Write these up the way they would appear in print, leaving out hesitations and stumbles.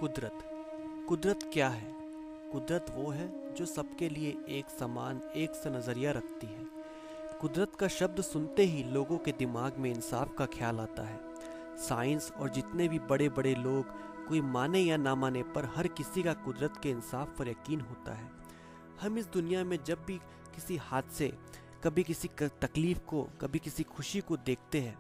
कुदरत। कुदरत क्या है? कुदरत वो है जो सबके लिए एक समान एक सा नज़रिया रखती है। कुदरत का शब्द सुनते ही लोगों के दिमाग में इंसाफ का ख्याल आता है। साइंस और जितने भी बड़े बड़े लोग, कोई माने या ना माने, पर हर किसी का कुदरत के इंसाफ पर यकीन होता है। हम इस दुनिया में जब भी किसी हादसे, कभी किसी तकलीफ को, कभी किसी खुशी को देखते हैं,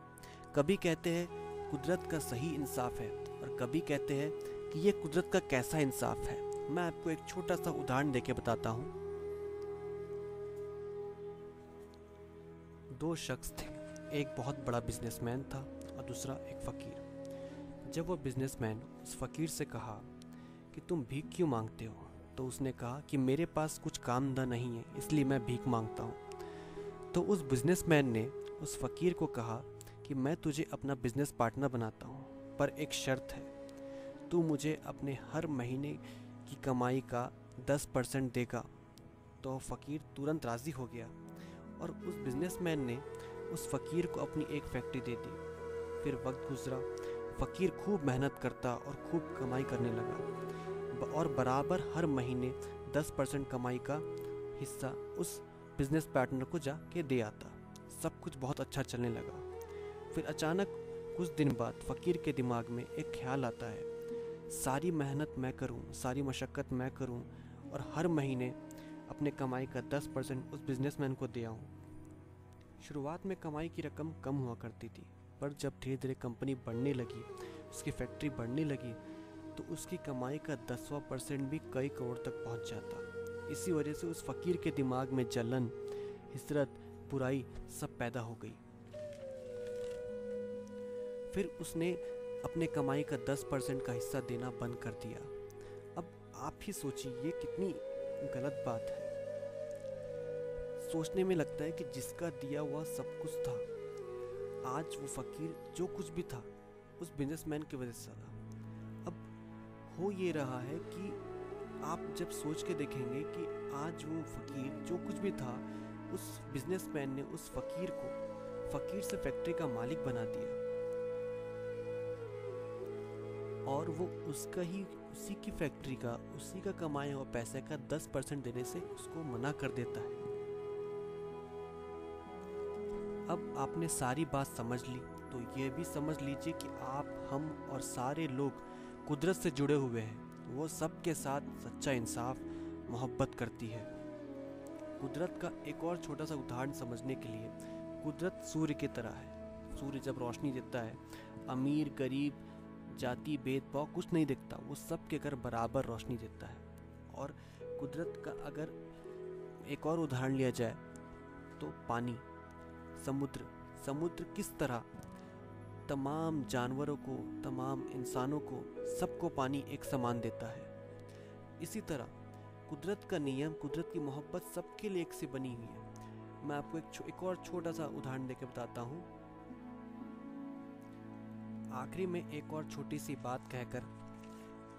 कभी कहते हैं कुदरत का सही इंसाफ है और कभी कहते हैं कि ये कुदरत का कैसा इंसाफ है। मैं आपको एक छोटा सा उदाहरण देके बताता हूँ। दो शख्स थे, एक बहुत बड़ा बिजनेसमैन था और दूसरा एक फ़कीर। जब वो बिजनेसमैन उस फ़कीर से कहा कि तुम भीख क्यों मांगते हो, तो उसने कहा कि मेरे पास कुछ काम धंधा नहीं है, इसलिए मैं भीख मांगता हूँ। तो उस बिजनेसमैन ने उस फ़कीर को कहा कि मैं तुझे अपना बिजनेस पार्टनर बनाता हूँ, पर एक शर्त है, तू मुझे अपने हर महीने की कमाई का 10% देगा। तो फ़कीर तुरंत राज़ी हो गया और उस बिजनेसमैन ने उस फ़कीर को अपनी एक फैक्ट्री दे दी। फिर वक्त गुजरा, फ़कीर खूब मेहनत करता और खूब कमाई करने लगा और बराबर हर महीने 10% कमाई का हिस्सा उस बिजनेस पार्टनर को जाके दे आता। सब कुछ बहुत अच्छा चलने लगा। फिर अचानक कुछ दिन बाद फ़कीर के दिमाग में एक ख्याल आता है, सारी मेहनत मैं करूं, सारी मशक्क़त मैं करूं और हर महीने अपने कमाई का 10% उस बिजनेसमैन को दे आऊं। शुरुआत में कमाई की रकम कम हुआ करती थी, पर जब धीरे धीरे कंपनी बढ़ने लगी, उसकी फैक्ट्री बढ़ने लगी, तो उसकी कमाई का 10वां% भी कई करोड़ तक पहुंच जाता। इसी वजह से उस फ़कीर के दिमाग में जलन, हिसरत, बुराई सब पैदा हो गई। फिर उसने अपने कमाई का 10% का हिस्सा देना बंद कर दिया। अब आप ही सोचिए, ये कितनी गलत बात है। सोचने में लगता है कि जिसका दिया हुआ सब कुछ था, आज वो फ़कीर जो कुछ भी था उस बिजनेसमैन की वजह से था। अब हो ये रहा है कि आप जब सोच के देखेंगे कि आज वो फ़कीर जो कुछ भी था, उस बिजनेसमैन ने उस फ़कीर को फ़कीर से फैक्ट्री का मालिक बना दिया और वो उसका ही, उसी की फैक्ट्री का, उसी का कमाया हुआ पैसे का 10% देने से उसको मना कर देता है। अब आपने सारी बात समझ ली, तो ये भी समझ लीजिए कि आप, हम और सारे लोग कुदरत से जुड़े हुए हैं। वो सब के साथ सच्चा इंसाफ, मोहब्बत करती है। कुदरत का एक और छोटा सा उदाहरण समझने के लिए, कुदरत सूर्य की तरह है। सूर्य जब रोशनी देता है, अमीर गरीब जाति भेदभाव कुछ नहीं दिखता, वो सब के घर बराबर रोशनी देता है। और कुदरत का अगर एक और उदाहरण लिया जाए तो पानी, समुद्र। समुद्र किस तरह तमाम जानवरों को, तमाम इंसानों को, सबको पानी एक समान देता है। इसी तरह कुदरत का नियम, कुदरत की मोहब्बत सबके लिए एक सी बनी हुई है। मैं आपको एक और छोटा सा उदाहरण देकर बताता हूँ। आखिरी में एक और छोटी सी बात कहकर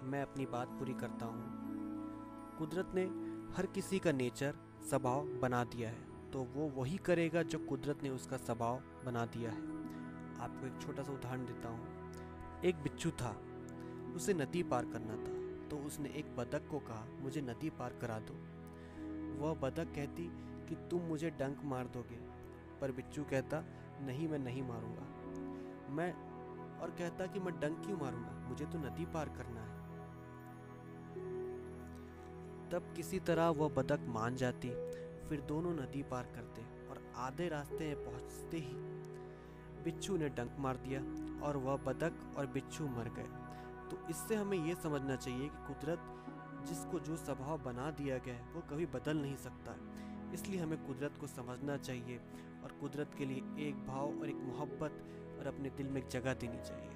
मैं अपनी बात पूरी करता हूँ। कुदरत ने हर किसी का नेचर, स्वभाव बना दिया है, तो वो वही करेगा जो कुदरत ने उसका स्वभाव बना दिया है। आपको एक छोटा सा उदाहरण देता हूँ। एक बिच्छू था, उसे नदी पार करना था, तो उसने एक बतख को कहा, मुझे नदी पार करा दो। वह बतख कहती कि तुम मुझे डंक मार दोगे, पर बिच्छू कहता नहीं, मैं नहीं मारूंगा। और कहता कि मैं डंक क्यों मारूंगा, मुझे तो नदी पार करना है। तब किसी तरह वह बतख मान जाती। फिर दोनों नदी पार करते और आधे रास्ते में पहुंचते ही बिच्छू ने डंक मार दिया और वह बतख और बिच्छू मर गए। तो इससे हमें यह समझना चाहिए कि कुदरत जिसको जो स्वभाव बना दिया गया है, वो कभी बदल नहीं सकता। इसलिए हमें कुदरत को समझना चाहिए और कुदरत के लिए एक भाव और एक मोहब्बत और अपने दिल में एक जगह देनी चाहिए।